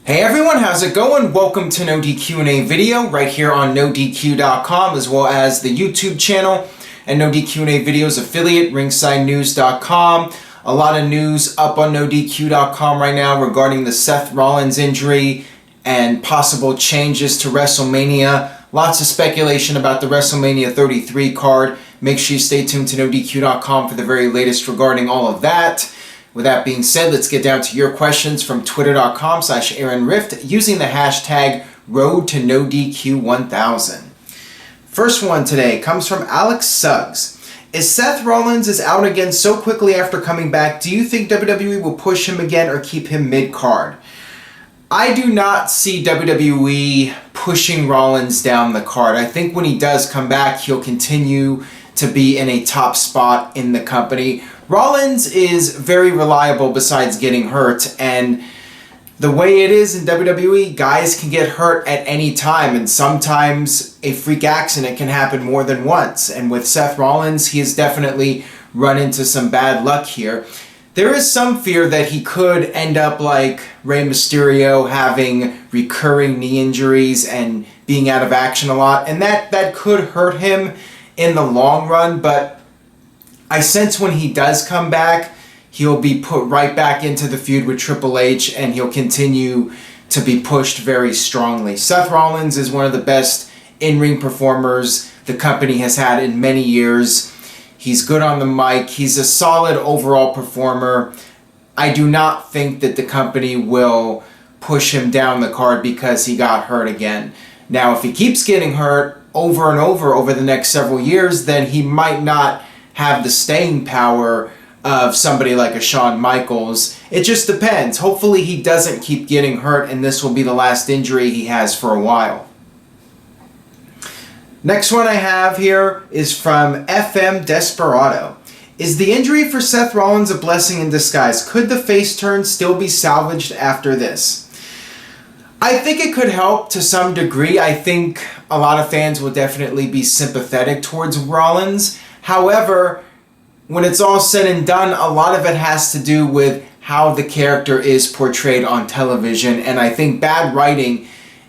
Hey everyone, how's it going? Welcome to NoDQ&A video right here on NoDQ.com, as well as the YouTube channel and NoDQ&A videos affiliate, ringsidenews.com. A lot of news up on NoDQ.com right now regarding the Seth Rollins injury and possible changes to Wrestlemania. Lots of speculation about the Wrestlemania 33 card. Make sure you stay tuned to NoDQ.com for the very latest regarding all of that. With that being said, let's get down to your questions from twitter.com/AaronRift using the hashtag RoadToNoDQ1000. First one today comes from Alex Suggs. Is Seth Rollins is out again so quickly after coming back? Do you think WWE will push him again or keep him mid-card? I do not see WWE pushing Rollins down the card. I think when he does come back, he'll continue to be in a top spot in the company. Rollins is very reliable besides getting hurt, and the way it is in WWE, guys can get hurt at any time, and sometimes a freak accident can happen more than once. And with Seth Rollins, he has definitely run into some bad luck here. There is some fear that he could end up like Rey Mysterio, having recurring knee injuries and being out of action a lot, and that could hurt him in the long run, but I sense when he does come back, he'll be put right back into the feud with Triple H, and he'll continue to be pushed very strongly. Seth Rollins is one of the best in-ring performers the company has had in many years. He's good on the mic. He's a solid overall performer. I do not think that the company will push him down the card because he got hurt again. Now, if he keeps getting hurt over and over the next several years, then he might not have the staying power of somebody like a Shawn Michaels. It just depends. Hopefully he doesn't keep getting hurt and this will be the last injury he has for a while. Next one I have here is from FM Desperado. Is the injury for Seth Rollins a blessing in disguise? Could the face turn still be salvaged after this? I think it could help to some degree. I think a lot of fans will definitely be sympathetic towards Rollins. However, when it's all said and done, a lot of it has to do with how the character is portrayed on television, and I think bad writing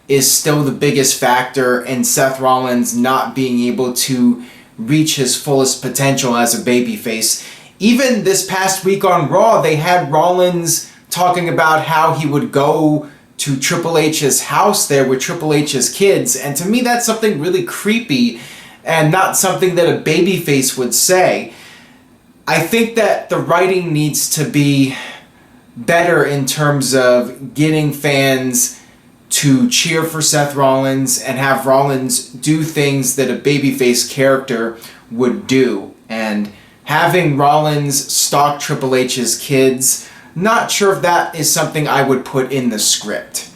is still the biggest factor in Seth Rollins not being able to reach his fullest potential as a babyface. Even this past week on Raw, they had Rollins talking about how he would go to Triple H's house there with Triple H's kids, and to me that's something really creepy and not something that a babyface would say. I think that the writing needs to be better in terms of getting fans to cheer for Seth Rollins and have Rollins do things that a babyface character would do. And having Rollins stalk Triple H's kids, not sure if that is something I would put in the script.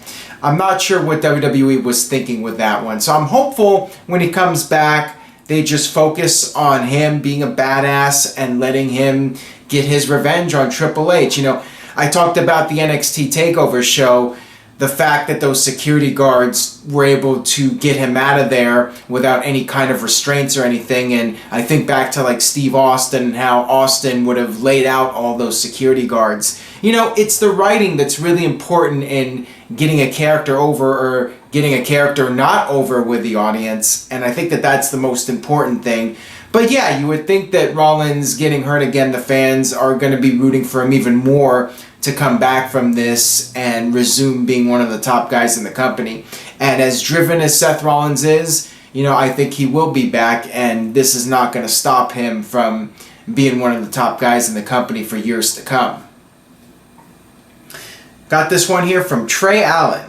I'm not sure what WWE was thinking with that one. So I'm hopeful when he comes back, they just focus on him being a badass and letting him get his revenge on Triple H. You know, I talked about the NXT TakeOver show, the fact that those security guards were able to get him out of there without any kind of restraints or anything. And I think back to like Steve Austin and how Austin would have laid out all those security guards. You know, it's the writing that's really important in getting a character over or getting a character not over with the audience, and I think that that's the most important thing. But yeah, you would think that Rollins getting hurt again, the fans are going to be rooting for him even more to come back from this and resume being one of the top guys in the company. And as driven as Seth Rollins is, you know, I think he will be back, and this is not going to stop him from being one of the top guys in the company for years to come. Got this one here from Trey Allen.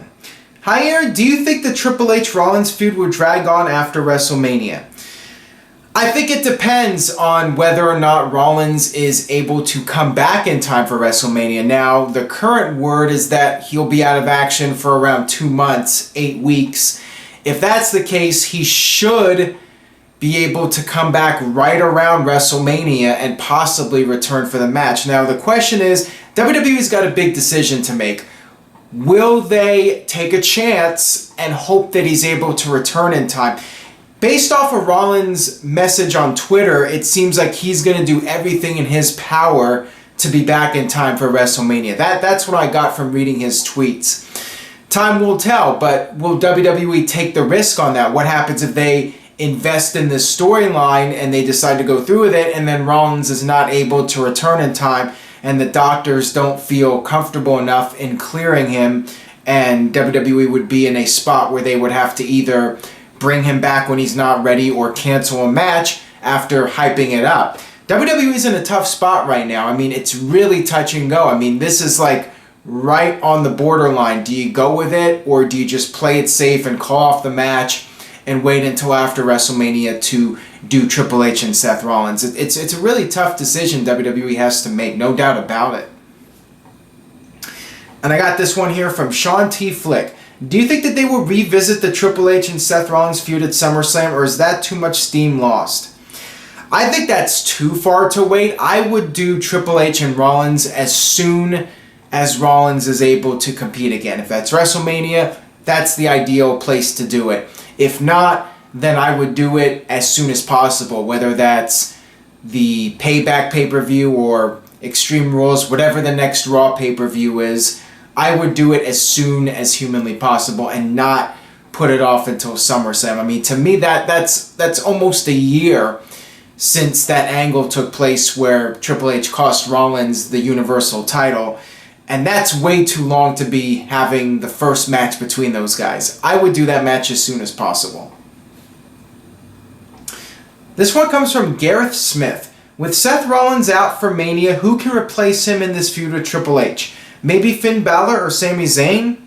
Hi Aaron, do you think the Triple H Rollins feud will drag on after WrestleMania? I think it depends on whether or not Rollins is able to come back in time for WrestleMania. Now, the current word is that he'll be out of action for around 2 months, 8 weeks. If that's the case, he should be able to come back right around WrestleMania and possibly return for the match. Now, the question is, WWE's got a big decision to make. Will they take a chance and hope that he's able to return in time? Based off of Rollins' message on Twitter, it seems like he's going to do everything in his power to be back in time for WrestleMania. That's what I got from reading his tweets. time will tell, but will WWE take the risk on that? What happens if they invest in this storyline and they decide to go through with it, and then Rollins is not able to return in time, and the doctors don't feel comfortable enough in clearing him, and WWE would be in a spot where they would have to either bring him back when he's not ready or cancel a match after hyping it up. WWE's in a tough spot right now. I mean, it's really touch and go. I mean, this is like right on the borderline. Do you go with it, or do you just play it safe and call off the match and wait until after WrestleMania to do Triple H and Seth Rollins? It's a really tough decision WWE has to make, no doubt about it. And I got this one here from Sean T. Flick. Do you think that they will revisit the Triple H and Seth Rollins feud at SummerSlam, or is that too much steam lost? I think that's too far to wait. I would do Triple H and Rollins as soon as Rollins is able to compete again. If that's WrestleMania, that's the ideal place to do it. If not, then I would do it as soon as possible, whether that's the Payback pay-per-view or Extreme Rules, whatever the next Raw pay-per-view is. I would do it as soon as humanly possible and not put it off until SummerSlam. I mean, to me, that's almost a year since that angle took place where Triple H cost Rollins the Universal title, and that's way too long to be having the first match between those guys. I would do that match as soon as possible. This one comes from Gareth Smith. With Seth Rollins out for Mania, who can replace him in this feud with Triple H? Maybe Finn Balor or Sami Zayn?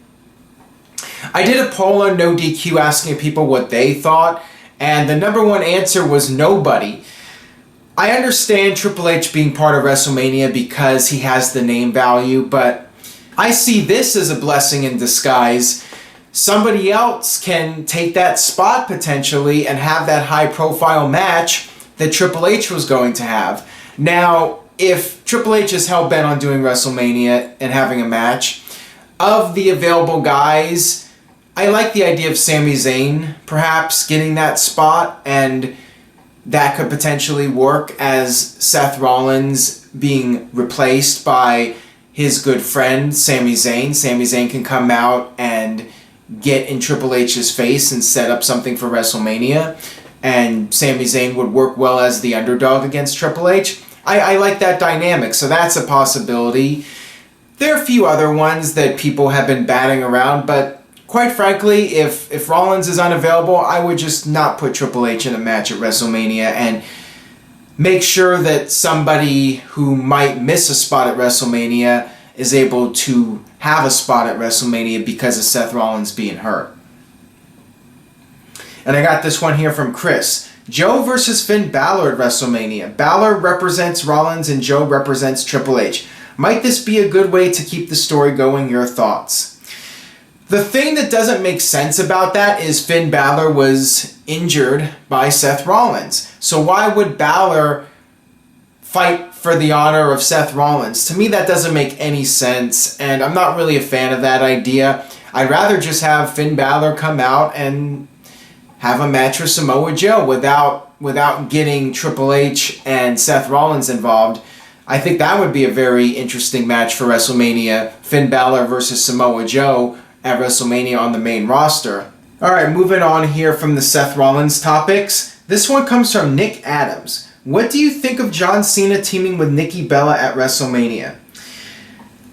I did a poll on NoDQ asking people what they thought, and the number one answer was nobody. I understand Triple H being part of WrestleMania because he has the name value, but I see this as a blessing in disguise. Somebody else can take that spot potentially and have that high-profile match that Triple H was going to have. Now, if Triple H is hell-bent on doing WrestleMania and having a match, of the available guys, I like the idea of Sami Zayn perhaps getting that spot, and that could potentially work as Seth Rollins being replaced by his good friend Sami Zayn. Sami Zayn can come out and get in Triple H's face and set up something for WrestleMania, and Sami Zayn would work well as the underdog against Triple H. I like that dynamic, so that's a possibility. There are a few other ones that people have been batting around, but quite frankly, if Rollins is unavailable, I would just not put Triple H in a match at WrestleMania and make sure that somebody who might miss a spot at WrestleMania is able to have a spot at WrestleMania because of Seth Rollins being hurt. And I got this one here from Chris. Joe versus Finn Balor at WrestleMania. Balor represents Rollins and Joe represents Triple H. Might this be a good way to keep the story going? Your thoughts? The thing that doesn't make sense about that is Finn Balor was injured by Seth Rollins. So why would Balor fight for the honor of Seth Rollins? To me, that doesn't make any sense, and I'm not really a fan of that idea. I'd rather just have Finn Balor come out and have a match with Samoa Joe without getting Triple H and Seth Rollins involved. I think that would be a very interesting match for WrestleMania. Finn Balor versus Samoa Joe at WrestleMania on the main roster. Alright, moving on here from the Seth Rollins topics. This one comes from Nick Adams. What do you think of John Cena teaming with Nikki Bella at WrestleMania?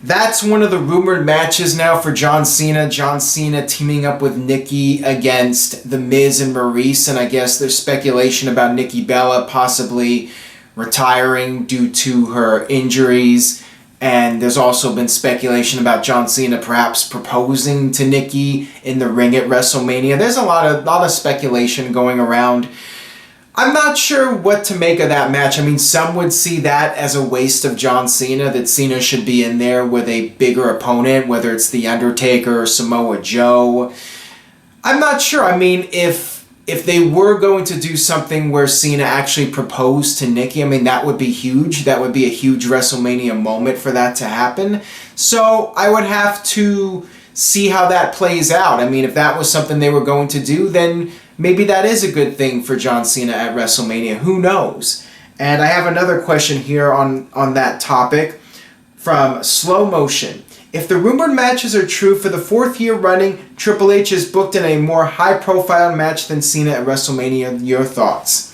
That's one of the rumored matches now for John Cena. John Cena teaming up with Nikki against The Miz and Maurice, and I guess there's speculation about Nikki Bella possibly retiring due to her injuries, and there's also been speculation about John Cena perhaps proposing to Nikki in the ring at WrestleMania. There's a lot of speculation going around. I'm not sure what to make of that match. I mean, some would see that as a waste of John Cena, that Cena should be in there with a bigger opponent, whether it's The Undertaker or Samoa Joe. I'm not sure. I mean, if they were going to do something where Cena actually proposed to Nikki, I mean, that would be huge. That would be a huge WrestleMania moment for that to happen. So I would have to see how that plays out. I mean, if that was something they were going to do, then maybe that is a good thing for John Cena at WrestleMania. Who knows? And I have another question here on that topic from Slow Motion. If the rumored matches are true, for the 4th year running, Triple H is booked in a more high-profile match than Cena at WrestleMania. Your thoughts?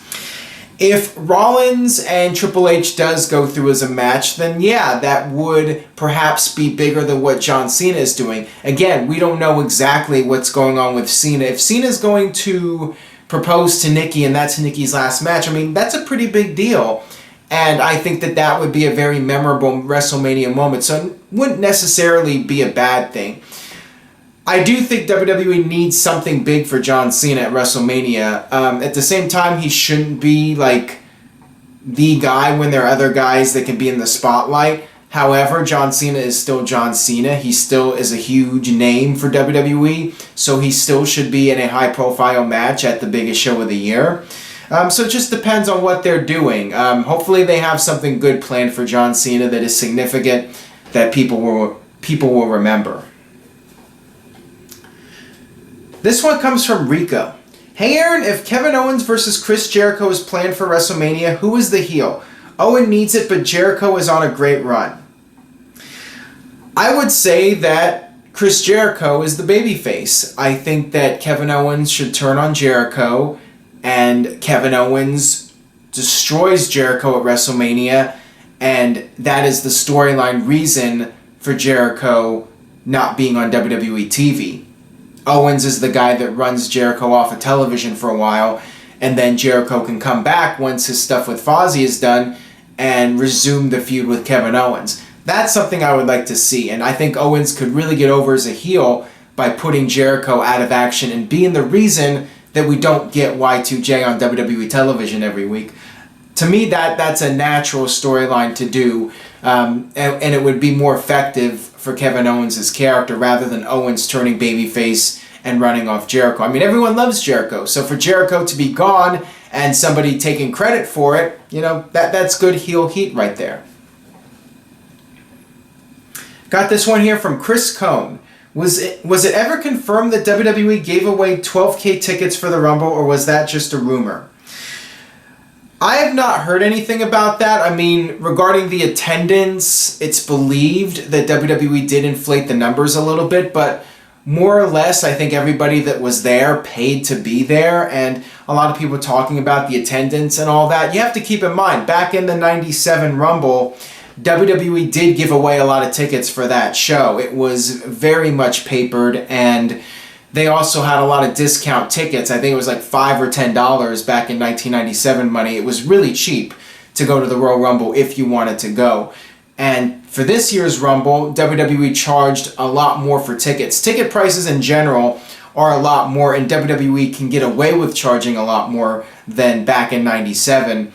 If Rollins and Triple H does go through as a match, then yeah, that would perhaps be bigger than what John Cena is doing. Again, we don't know exactly what's going on with Cena. If Cena's going to propose to Nikki and that's Nikki's last match, I mean, that's a pretty big deal. And I think that that would be a very memorable WrestleMania moment. So it wouldn't necessarily be a bad thing. I do think WWE needs something big for John Cena at WrestleMania. At the same time, he shouldn't be like the guy when there are other guys that can be in the spotlight. However, John Cena is still John Cena. He still is a huge name for WWE, so he still should be in a high-profile match at the biggest show of the year. So it just depends on what they're doing. Hopefully they have something good planned for John Cena that is significant, that people will remember. This one comes from Rico. Hey Aaron, if Kevin Owens versus Chris Jericho is planned for WrestleMania, who is the heel? Owen needs it, but Jericho is on a great run. I would say that Chris Jericho is the babyface. I think that Kevin Owens should turn on Jericho, and Kevin Owens destroys Jericho at WrestleMania, and that is the storyline reason for Jericho not being on WWE TV. Owens is the guy that runs Jericho off of television for a while, and then Jericho can come back once his stuff with Fozzy is done and resume the feud with Kevin Owens. That's something I would like to see, and I think Owens could really get over as a heel by putting Jericho out of action and being the reason that we don't get Y2J on WWE television every week. To me, that's a natural storyline to do, and it would be more effective for Kevin Owens' character rather than Owens turning babyface and running off Jericho. I mean, everyone loves Jericho, so for Jericho to be gone and somebody taking credit for it, you know, that's good heel heat right there. Got this one here from Chris Cohn. Was it ever confirmed that WWE gave away 12K tickets for the Rumble, or was that just a rumor? I have not heard anything about that. I mean, regarding the attendance, it's believed that WWE did inflate the numbers a little bit, but more or less, I think everybody that was there paid to be there, and a lot of people talking about the attendance and all that. You have to keep in mind, back in the 97 Rumble, WWE did give away a lot of tickets for that show. It was very much papered, and they also had a lot of discount tickets. I think it was like $5 or $10 back in 1997 money. It was really cheap to go to the Royal Rumble if you wanted to go. And for this year's Rumble, WWE charged a lot more for tickets. Ticket prices in general are a lot more, and WWE can get away with charging a lot more than back in 97.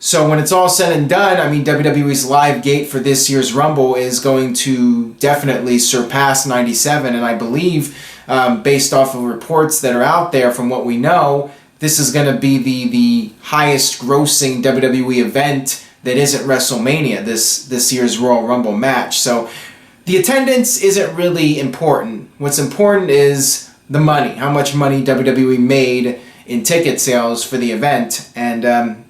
So when it's all said and done, I mean, WWE's live gate for this year's Rumble is going to definitely surpass 97, and I believe, based off of reports that are out there from what we know, this is going to be the highest grossing WWE event that isn't WrestleMania, this year's Royal Rumble match. So the attendance isn't really important. What's important is the money, how much money WWE made in ticket sales for the event. And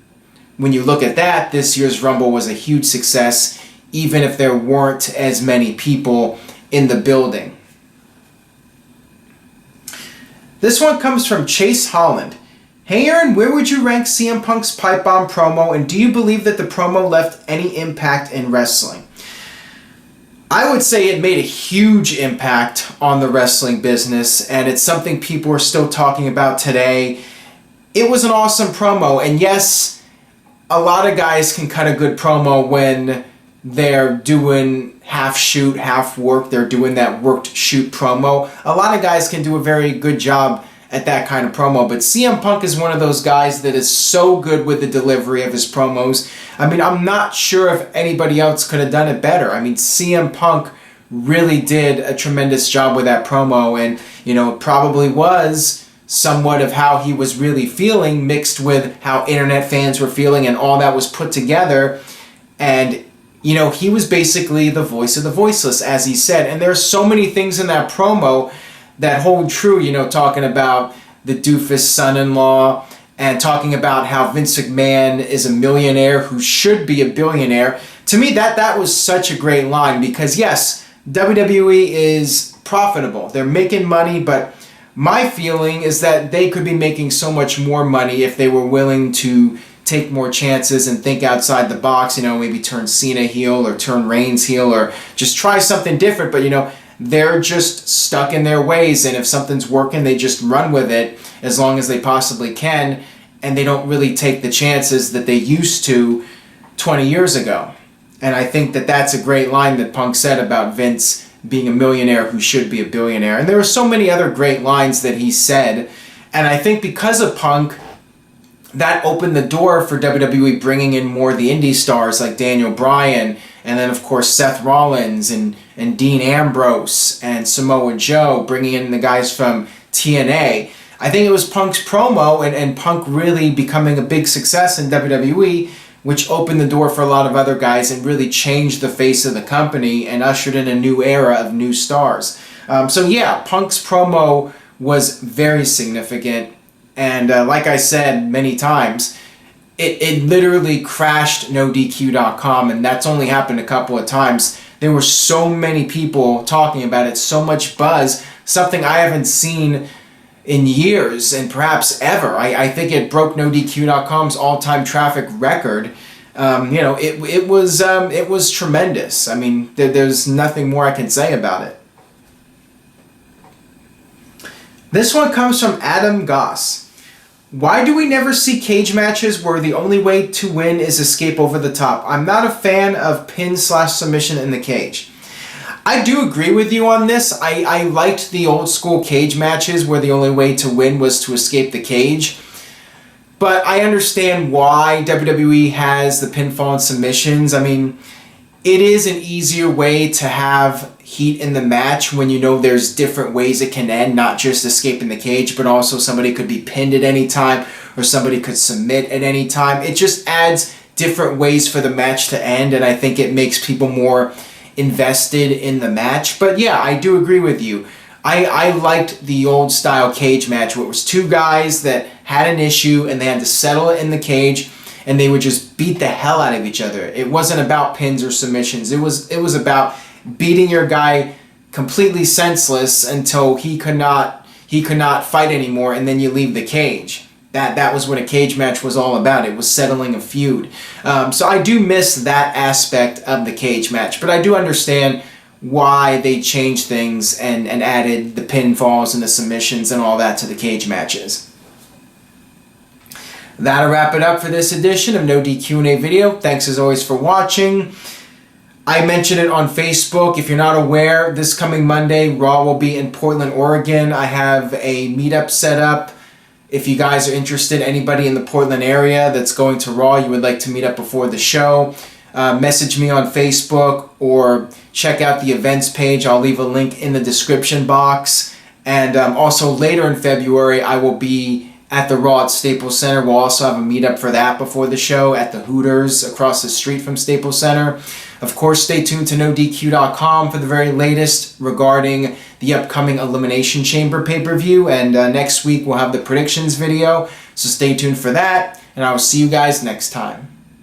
when you look at that, this year's Rumble was a huge success, even if there weren't as many people in the building. This one comes from Chase Holland. Hey Aaron, where would you rank CM Punk's pipe bomb promo, and do you believe that the promo left any impact in wrestling? I would say it made a huge impact on the wrestling business, and it's something people are still talking about today. It was an awesome promo, and yes, a lot of guys can cut a good promo when they're doing half shoot, half work. They're doing that worked shoot promo. A lot of guys can do a very good job at that kind of promo, but CM Punk is one of those guys that is so good with the delivery of his promos. I mean, I'm not sure if anybody else could have done it better. I mean, CM Punk really did a tremendous job with that promo, and, you know, it probably was somewhat of how he was really feeling mixed with how internet fans were feeling, and all that was put together. And, you know, he was basically the voice of the voiceless, as he said. And there are so many things in that promo that hold true, you know, talking about the doofus son-in-law and talking about how Vince McMahon is a millionaire who should be a billionaire. To me, that was such a great line because, yes, WWE is profitable. They're making money, but my feeling is that they could be making so much more money if they were willing to take more chances and think outside the box, you know, maybe turn Cena heel or turn Reigns heel or just try something different. But, you know, they're just stuck in their ways, and if something's working, they just run with it as long as they possibly can, and they don't really take the chances that they used to 20 years ago. And I think that that's a great line that Punk said about Vince being a millionaire who should be a billionaire. And there were so many other great lines that he said, and I think because of Punk, that opened the door for WWE bringing in more of the indie stars like Daniel Bryan, and then of course Seth Rollins and Dean Ambrose and Samoa Joe, bringing in the guys from TNA. I think it was Punk's promo and Punk really becoming a big success in WWE, which opened the door for a lot of other guys and really changed the face of the company and ushered in a new era of new stars. So yeah, Punk's promo was very significant. And like I said many times, it literally crashed NoDQ.com, and that's only happened a couple of times. There were so many people talking about it, so much buzz, something I haven't seen in years and perhaps ever. I think it broke NoDQ.com's all-time traffic record. You know, it was tremendous. I mean, there's nothing more I can say about it. This one comes from Adam Goss. Why do we never see cage matches where the only way to win is escape over the top? I'm not a fan of pin/submission in the cage. I do agree with you on this. I liked the old school cage matches where the only way to win was to escape the cage. But I understand why WWE has the pinfall and submissions. I mean, it is an easier way to have heat in the match when you know there's different ways it can end, not just escaping the cage, but also somebody could be pinned at any time or somebody could submit at any time. It just adds different ways for the match to end, and I think it makes people more invested in the match. But yeah, I do agree with you. I liked the old style cage match where it was two guys that had an issue and they had to settle it in the cage, and they would just beat the hell out of each other. It wasn't about pins or submissions. It was about beating your guy completely senseless until he could not fight anymore, and then you leave the cage. That was what a cage match was all about. It was settling a feud. So I do miss that aspect of the cage match, but I do understand why they changed things and added the pinfalls and the submissions and all that to the cage matches. That'll wrap it up for this edition of No DQ&A video. Thanks as always for watching. I mentioned it on Facebook. If you're not aware, this coming Monday, Raw will be in Portland, Oregon. I have a meetup set up. If you guys are interested, anybody in the Portland area that's going to Raw, you would like to meet up before the show, message me on Facebook or check out the events page. I'll leave a link in the description box. And also later in February, I will be at the Raw at Staples Center. We'll also have a meetup for that before the show at the Hooters across the street from Staples Center. Of course, stay tuned to NoDQ.com for the very latest regarding the upcoming Elimination Chamber pay-per-view. And next week we'll have the predictions video. So stay tuned for that. And I will see you guys next time.